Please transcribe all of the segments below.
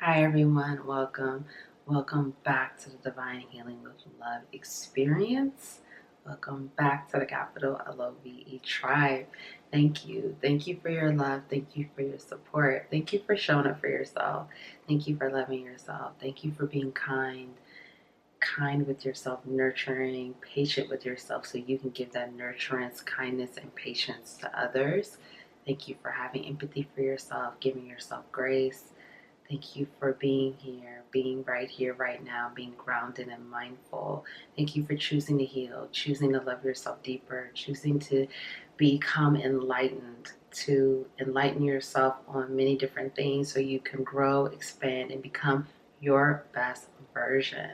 Hi everyone, welcome. Welcome back to the Divine Healing with Love experience. Welcome back to the capital LOVE tribe. Thank you. Thank you for your love. Thank you for your support. Thank you for showing up for yourself. Thank you for loving yourself. Thank you for being kind with yourself, nurturing, patient with yourself so you can give that nurturance, kindness, and patience to others. Thank you for having empathy for yourself, giving yourself grace. Thank you for being here, right now, being grounded and mindful. Thank you for choosing to heal, choosing to love yourself deeper, choosing to become enlightened, to enlighten yourself on many different things so you can grow, expand, and become your best version.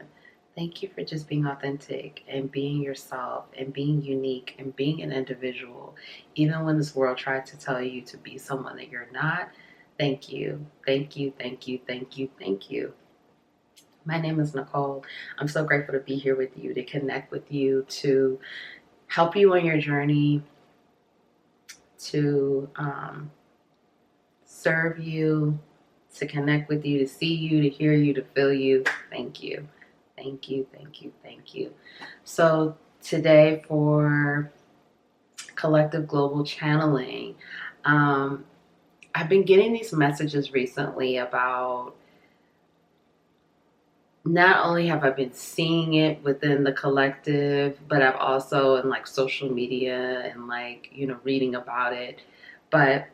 Thank you for just being authentic and being yourself and being unique and being an individual, even when this world tries to tell you to be someone that you're not. Thank you. Thank you. Thank you. Thank you. Thank you. My name is Nicole. I'm so grateful to be here with you, to connect with you, to help you on your journey, to serve you, to connect with you, to see you, to hear you, to feel you. Thank you. Thank you. Thank you. Thank you. So today for collective global channeling, I've been getting these messages recently about, not only have I been seeing it within the collective, but I've also in like social media and reading about it. But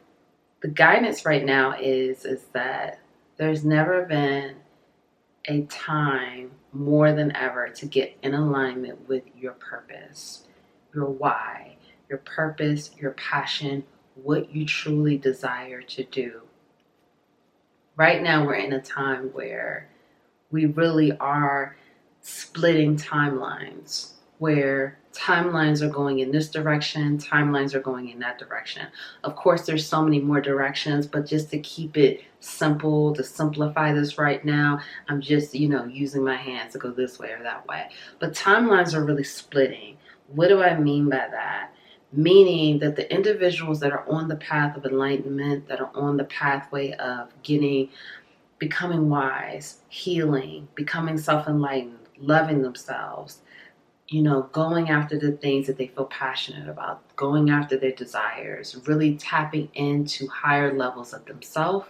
the guidance right now is that there's never been a time more than ever to get in alignment with your purpose, your why, your purpose, your passion, what you truly desire to do. Right now we're in a time where we really are splitting timelines, where timelines are going in this direction, timelines are going in that direction. Of course, there's so many more directions, but just to keep it simple, to simplify this right now, I'm just, using my hands to go this way or that way. But timelines are really splitting. What do I mean by that? Meaning that the individuals that are on the path of enlightenment, that are on the pathway of becoming wise, healing, becoming self-enlightened, loving themselves, going after the things that they feel passionate about, going after their desires, really tapping into higher levels of themselves.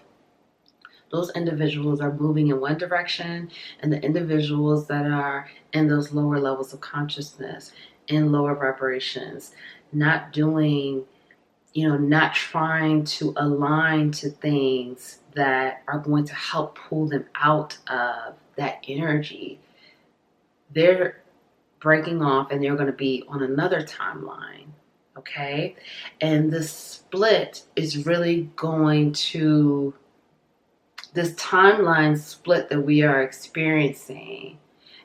Those individuals are moving in one direction, and the individuals that are in those lower levels of consciousness, in lower vibrations, not doing, not trying to align to things that are going to help pull them out of that energy. They're breaking off and they're going to be on another timeline. Okay. And this split is really this timeline split that we are experiencing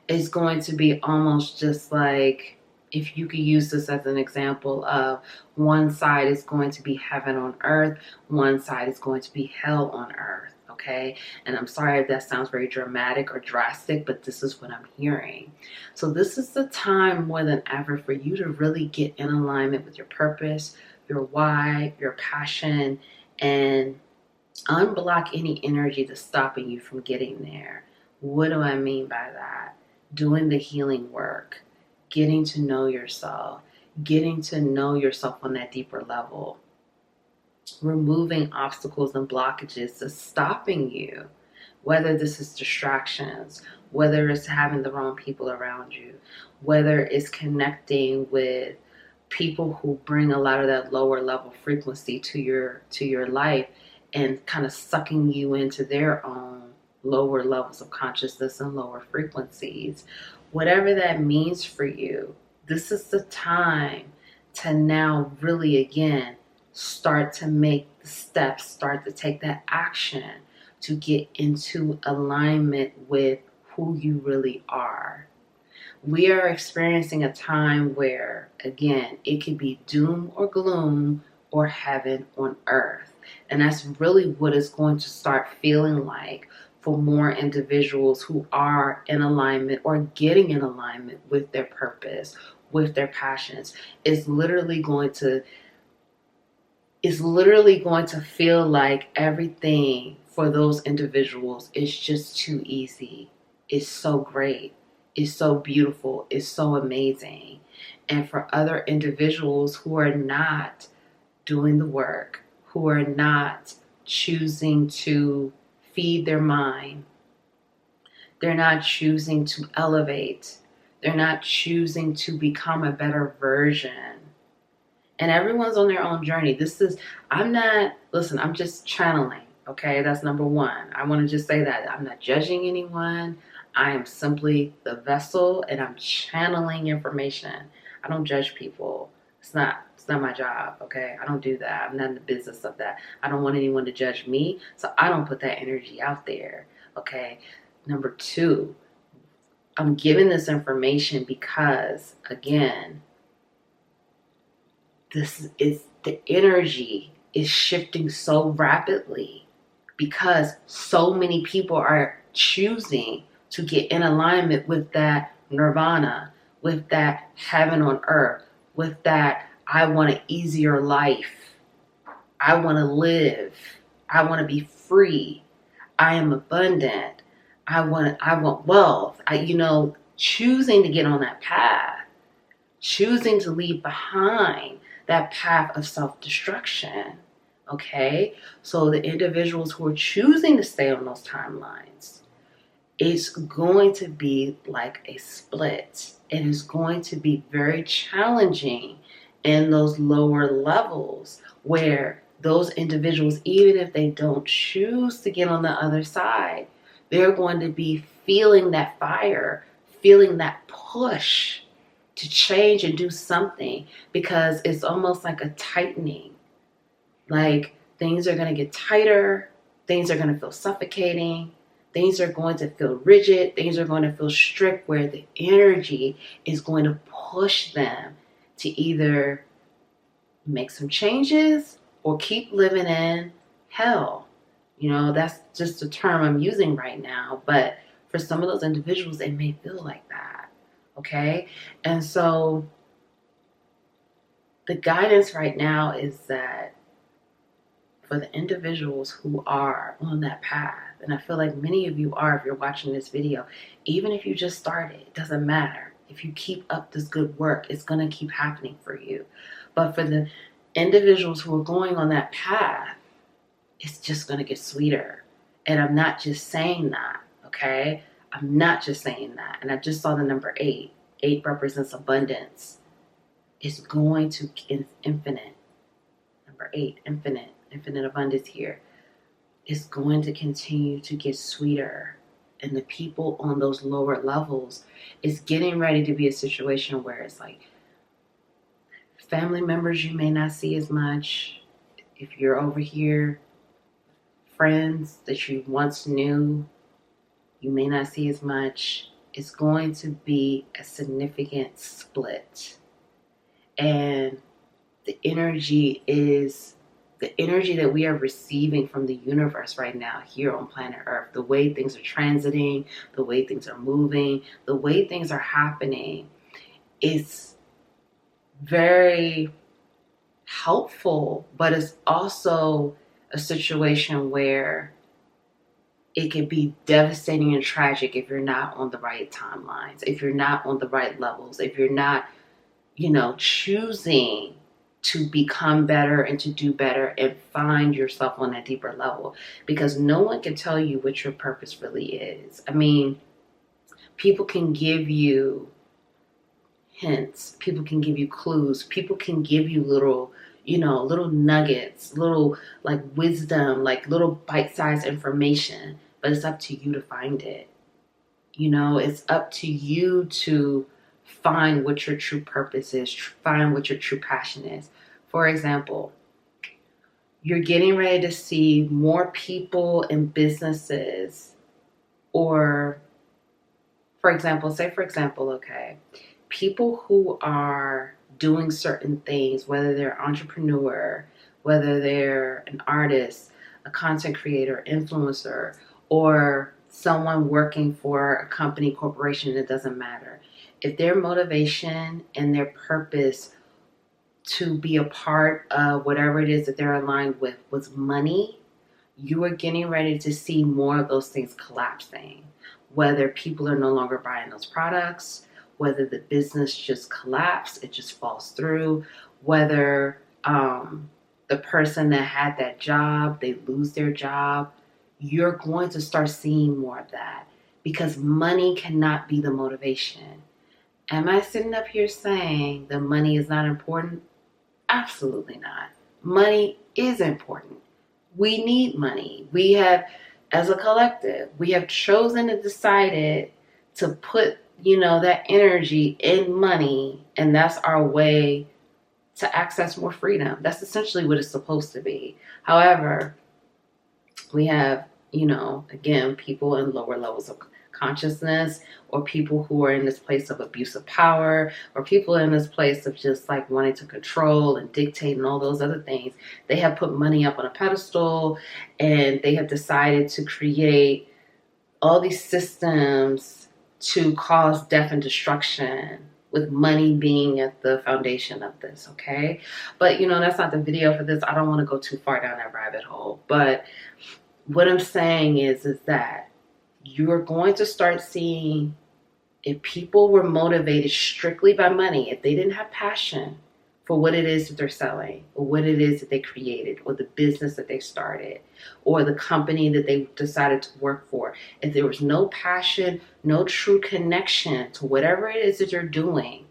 is going to be almost just like, if you could use this as an example of, one side is going to be heaven on earth, one side is going to be hell on earth, okay? And I'm sorry if that sounds very dramatic or drastic, but this is what I'm hearing. So this is the time more than ever for you to really get in alignment with your purpose, your why, your passion, and unblock any energy that's stopping you from getting there. What do I mean by that? Doing the healing work, getting to know yourself on that deeper level, removing obstacles and blockages that's stopping you, whether this is distractions, whether it's having the wrong people around you, whether it's connecting with people who bring a lot of that lower level frequency to your life and kind of sucking you into their own lower levels of consciousness and lower frequencies. Whatever that means for you, this is the time to now really, again, start to make the steps, start to take that action to get into alignment with who you really are. We are experiencing a time where, again, it could be doom or gloom or heaven on earth. And that's really what it's going to start feeling like for more individuals who are in alignment or getting in alignment with their purpose, with their passions. It's literally going to feel like everything for those individuals, it's just too easy. It's so great. It's so beautiful. It's so amazing. And for other individuals who are not doing the work, who are not choosing to feed their mind, they're not choosing to elevate, they're not choosing to become a better version. And everyone's on their own journey. I'm just channeling, okay? That's number one. I want to just say that. I'm not judging anyone. I am simply the vessel and I'm channeling information. I don't judge people. It's not my job, okay? I don't do that. I'm not in the business of that. I don't want anyone to judge me, so I don't put that energy out there, okay? Number two, I'm giving this information because, again, the energy is shifting so rapidly because so many people are choosing to get in alignment with that nirvana, with that heaven on earth, with that I want an easier life. I want to live. I want to be free. I am abundant. I want wealth. Choosing to get on that path, choosing to leave behind that path of self-destruction. Okay? So the individuals who are choosing to stay on those timelines, it's going to be like a split. It is going to be very challenging in those lower levels where those individuals, even if they don't choose to get on the other side, they're going to be feeling that fire, feeling that push to change and do something, because it's almost like a tightening. Like things are going to get tighter, things are going to feel suffocating, things are going to feel rigid, things are going to feel strict, where the energy is going to push them to either make some changes or keep living in hell. That's just the term I'm using right now, but for some of those individuals, it may feel like that. Okay? And so the guidance right now is that for the individuals who are on that path, and I feel like many of you are if you're watching this video, even if you just started, it doesn't matter. If you keep up this good work, it's going to keep happening for you. But for the individuals who are going on that path, it's just going to get sweeter. And I'm not just saying that, okay? I'm not just saying that. And I just saw the number 8. 8 represents abundance. It's going to get infinite. Number 8, infinite abundance here. It's going to continue to get sweeter. And the people on those lower levels, it's getting ready to be a situation where it's like family members you may not see as much. If you're over here, friends that you once knew, you may not see as much. It's going to be a significant split. And the energy that we are receiving from the universe right now here on planet Earth, the way things are transiting, the way things are moving, the way things are happening, is very helpful, but it's also a situation where it can be devastating and tragic if you're not on the right timelines, if you're not on the right levels, if you're not, choosing to become better and to do better and find yourself on that deeper level. Because no one can tell you what your purpose really is. I mean, people can give you hints, people can give you clues, people can give you little nuggets, little like wisdom, like little bite-sized information, but it's up to you to find it. It's up to you to find what your true purpose is, find what your true passion is. For example, you're getting ready to see more people and businesses, or for example, okay, people who are doing certain things, whether they're entrepreneur, whether they're an artist, a content creator, influencer, or someone working for a company, corporation, it doesn't matter. If their motivation and their purpose to be a part of whatever it is that they're aligned with was money, you are getting ready to see more of those things collapsing. Whether people are no longer buying those products, whether the business just collapses, it just falls through, whether the person that had that job, they lose their job, you're going to start seeing more of that because money cannot be the motivation. Am I sitting up here saying that money is not important? Absolutely not. Money is important. We need money. We have, as a collective, we have chosen and decided to put, that energy in money, and that's our way to access more freedom. That's essentially what it's supposed to be. However, we have, again, people in lower levels of consciousness, or people who are in this place of abuse of power, or people in this place of just like wanting to control and dictate and all those other things. They have put money up on a pedestal, and they have decided to create all these systems to cause death and destruction, with money being at the foundation of this, okay? But, that's not the video for this. I don't want to go too far down that rabbit hole. But what I'm saying is that you're going to start seeing, if people were motivated strictly by money, if they didn't have passion for what it is that they're selling, or what it is that they created, or the business that they started, or the company that they decided to work for, if there was no passion, no true connection to whatever it is that you're doing,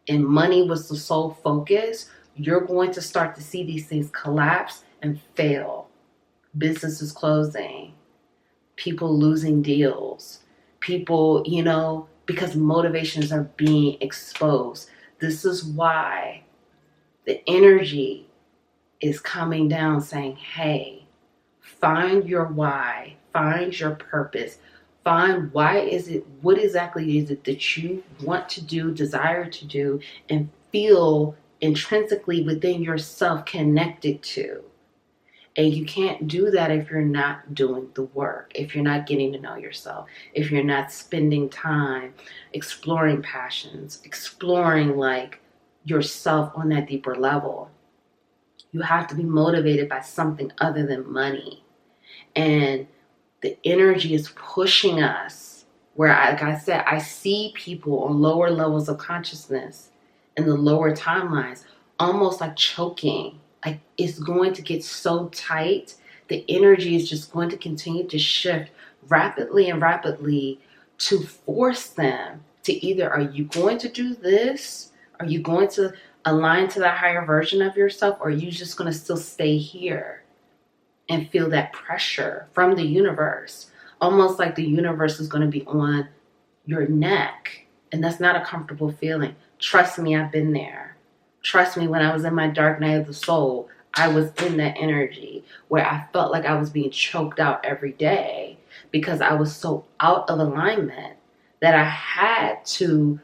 and money was the sole focus, you're going to start to see these things collapse and fail. Businesses closing, people losing deals, people, because motivations are being exposed. This is why the energy is coming down saying, hey, find your why, find your purpose, find what exactly is it that you want to do, desire to do, and feel intrinsically within yourself connected to. And you can't do that if you're not doing the work, if you're not getting to know yourself, if you're not spending time exploring passions, exploring like yourself on that deeper level. You have to be motivated by something other than money. And the energy is pushing us where, like I said, I see people on lower levels of consciousness in the lower timelines almost like choking. Like it's going to get so tight. The energy is just going to continue to shift rapidly and rapidly to force them to either, are you going to do this? Are you going to align to that higher version of yourself? Or are you just going to still stay here and feel that pressure from the universe? Almost like the universe is going to be on your neck. And that's not a comfortable feeling. Trust me, I've been there. Trust me, when I was in my dark night of the soul, I was in that energy where I felt like I was being choked out every day because I was so out of alignment that I had to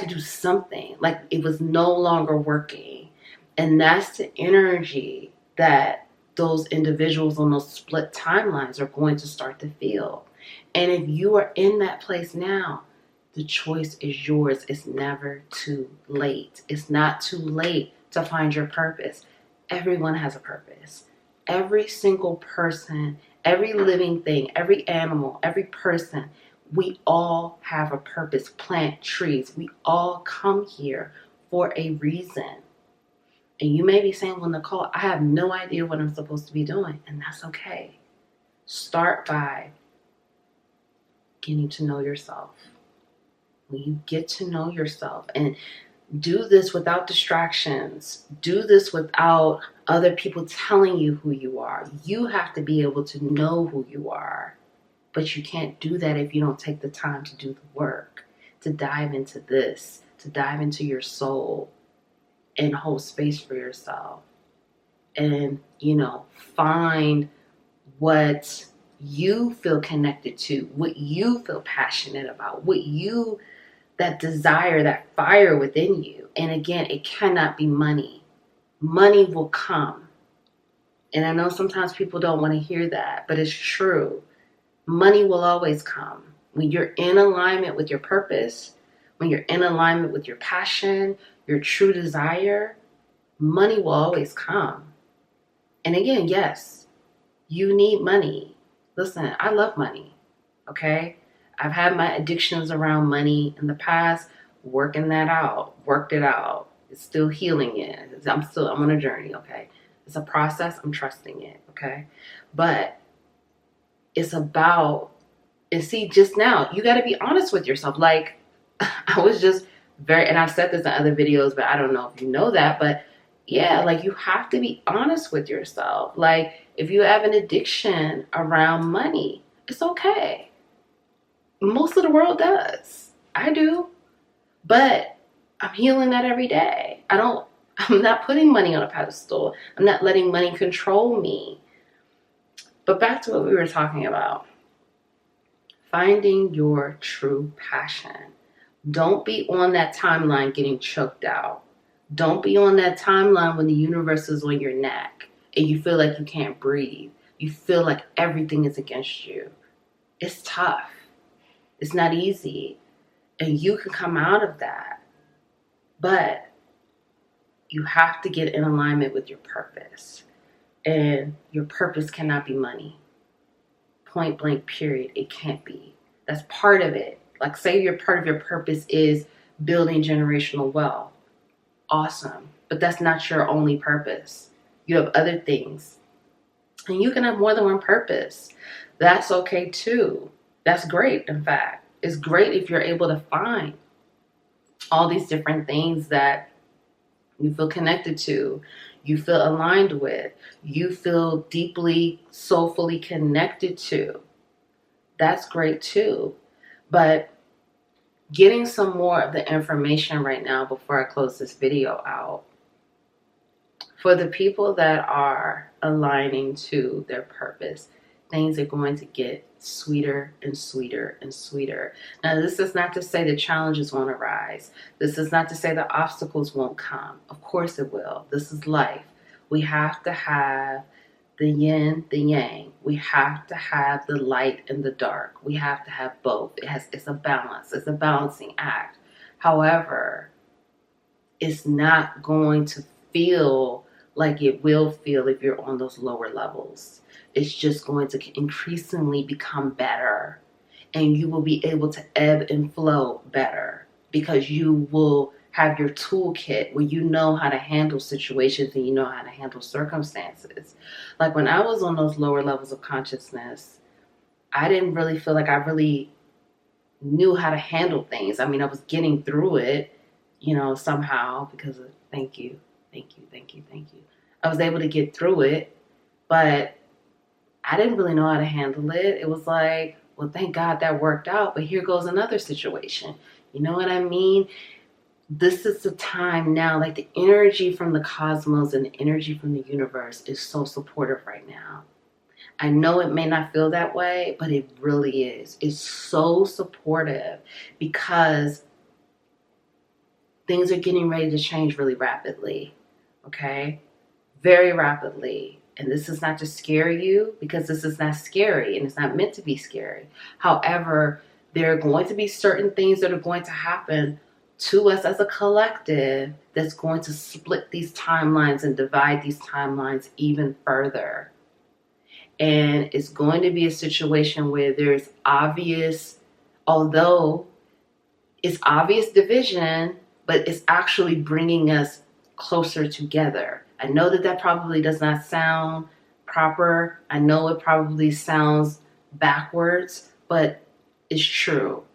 do something. Like it was no longer working. And that's the energy that those individuals on those split timelines are going to start to feel. And if you are in that place now, the choice is yours. It's never too late. It's not too late to find your purpose. Everyone has a purpose. Every single person, every living thing, every animal, every person, we all have a purpose. Plant, trees, we all come here for a reason. And you may be saying, well, Nicole, I have no idea what I'm supposed to be doing. And that's okay. Start by getting to know yourself. When you get to know yourself, and do this without distractions, do this without other people telling you who you are. You have to be able to know who you are, but you can't do that if you don't take the time to do the work, to dive into this, to dive into your soul and hold space for yourself and, find what you feel connected to, what you feel passionate about, that desire, that fire within you. And again, it cannot be money. Money will come. And I know sometimes people don't want to hear that, but it's true. Money will always come. When you're in alignment with your purpose, when you're in alignment with your passion, your true desire, money will always come. And again, yes, You need money. Listen, I love money. Okay? I've had my addictions around money in the past, working that out, worked it out. It's still healing it. I'm on a journey, okay? It's a process. I'm trusting it, okay? But it's about, and see, just now, you got to be honest with yourself. Like, I was just and I've said this in other videos, but I don't know if you know that, but yeah, like you have to be honest with yourself. Like, if you have an addiction around money, it's okay. Most of the world does. I do. But I'm healing that every day. I'm not putting money on a pedestal. I'm not letting money control me. But back to what we were talking about. Finding your true passion. Don't be on that timeline getting choked out. Don't be on that timeline when the universe is on your neck and you feel like you can't breathe. You feel like everything is against you. It's tough. It's not easy. And you can come out of that. But you have to get in alignment with your purpose. And your purpose cannot be money. Point blank, period. It can't be. That's part of it. Like, say your part of your purpose is building generational wealth. Awesome. But that's not your only purpose. You have other things. And you can have more than one purpose. That's okay too. That's great, in fact. It's great if you're able to find all these different things that you feel connected to, you feel aligned with, you feel deeply, soulfully connected to. That's great too. But getting some more of the information right now before I close this video out. For the people that are aligning to their purpose, things are going to get sweeter and sweeter and sweeter. Now, this is not to say the challenges won't arise. This is not to say the obstacles won't come. Of course it will. This is life. We have to have the yin, the yang. We have to have the light and the dark. We have to have both. It's a balance. It's a balancing act. However, it's not going to feel like it will feel if you're on those lower levels. It's just going to increasingly become better. And you will be able to ebb and flow better because you will have your toolkit where you know how to handle situations and you know how to handle circumstances. Like when I was on those lower levels of consciousness, I didn't really feel like I really knew how to handle things. I mean, I was getting through it, somehow because of thank you. I was able to get through it, but I didn't really know how to handle it. It was like, well, thank God that worked out, but here goes another situation. You know what I mean? This is the time now, like the energy from the cosmos and the energy from the universe is so supportive right now. I know it may not feel that way, but it really is. It's so supportive because things are getting ready to change really rapidly, okay? Very rapidly. And this is not to scare you because this is not scary and it's not meant to be scary. However, there are going to be certain things that are going to happen to us as a collective that's going to split these timelines and divide these timelines even further. And it's going to be a situation where there's although it's obvious division, but it's actually bringing us closer together. I know that probably does not sound proper. I know it probably sounds backwards, but it's true.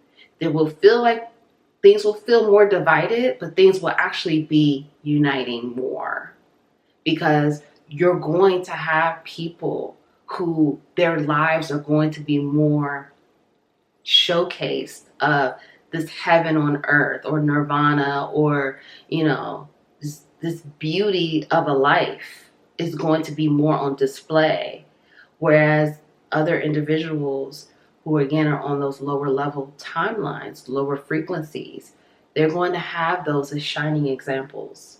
Things will feel more divided, but things will actually be uniting more because you're going to have people who their lives are going to be more showcased of this heaven on earth or nirvana or, this beauty of a life is going to be more on display. Whereas other individuals who again are on those lower level timelines, lower frequencies, they're going to have those as shining examples.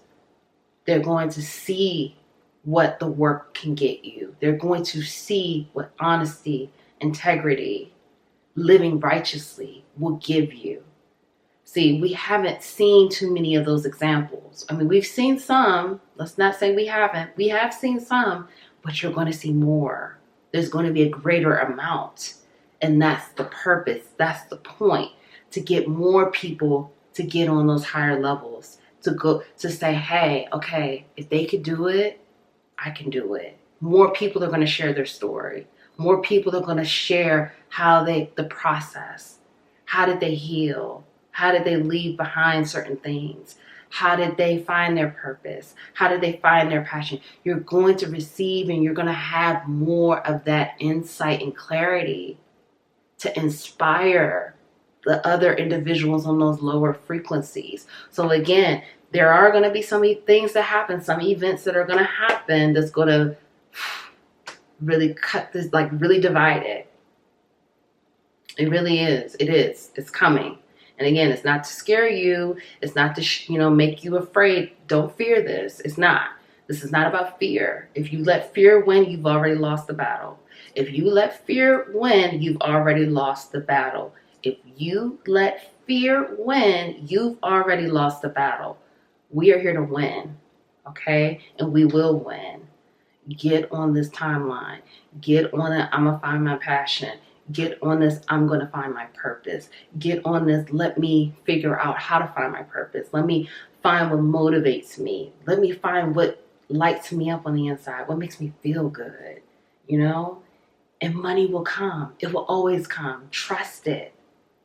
They're going to see what the work can get you. They're going to see what honesty, integrity, living righteously will give you. See, we haven't seen too many of those examples. I mean, we've seen some. Let's not say we haven't. We have seen some, but you're going to see more. there's going to be a greater amount. And that's the purpose. That's the point, to get more people to get on those higher levels, to say, hey, okay, if they could do it, I can do it. More people are going to share their story. More people are going to share the process. How did they heal? How did they leave behind certain things? How did they find their purpose? How did they find their passion? You're going to receive, and you're going to have more of that insight and clarity to inspire the other individuals on those lower frequencies. So again, there are going to be some things that happen, some events that are going to happen that's going to really cut this, like really divide it. It really is. It is. It's coming. And again, it's not to scare you. It's not to, make you afraid. Don't fear this. It's not. This is not about fear. If you let fear win, you've already lost the battle. If you let fear win, you've already lost the battle. If you let fear win, you've already lost the battle. We are here to win, okay? And we will win. Get on this timeline. Get on it. I'm going to find my passion. Get on this. I'm going to find my purpose. Get on this. Let me figure out how to find my purpose. Let me find what motivates me. Let me find what lights me up on the inside. What makes me feel good, And money will come. It will always come. Trust it.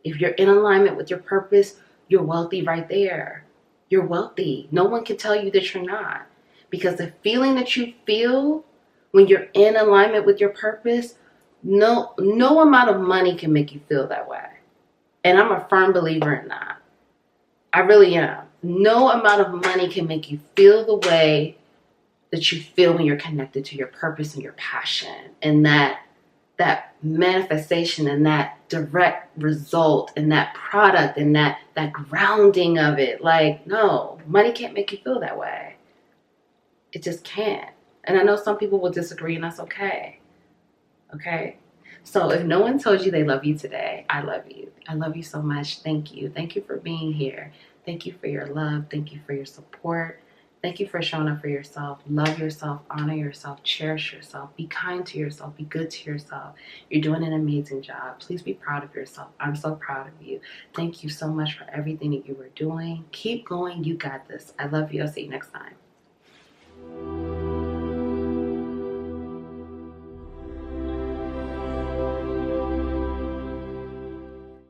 If you're in alignment with your purpose, you're wealthy right there. You're wealthy. No one can tell you that you're not. Because the feeling that you feel when you're in alignment with your purpose, no amount of money can make you feel that way. And I'm a firm believer in that. I really am. No amount of money can make you feel the way that you feel when you're connected to your purpose and your passion, and that manifestation and that direct result and that product and that grounding of it. Like, no, money can't make you feel that way. It just can't. And I know some people will disagree, and that's okay. Okay? So if no one told you they love you today, I love you. I love you so much. Thank you. Thank you for being here. Thank you for your love. Thank you for your support. Thank you for showing up for yourself. Love yourself. Honor yourself. Cherish yourself. Be kind to yourself. Be good to yourself. You're doing an amazing job. Please be proud of yourself. I'm so proud of you. Thank you so much for everything that you were doing. Keep going. You got this. I love you. I'll see you next time.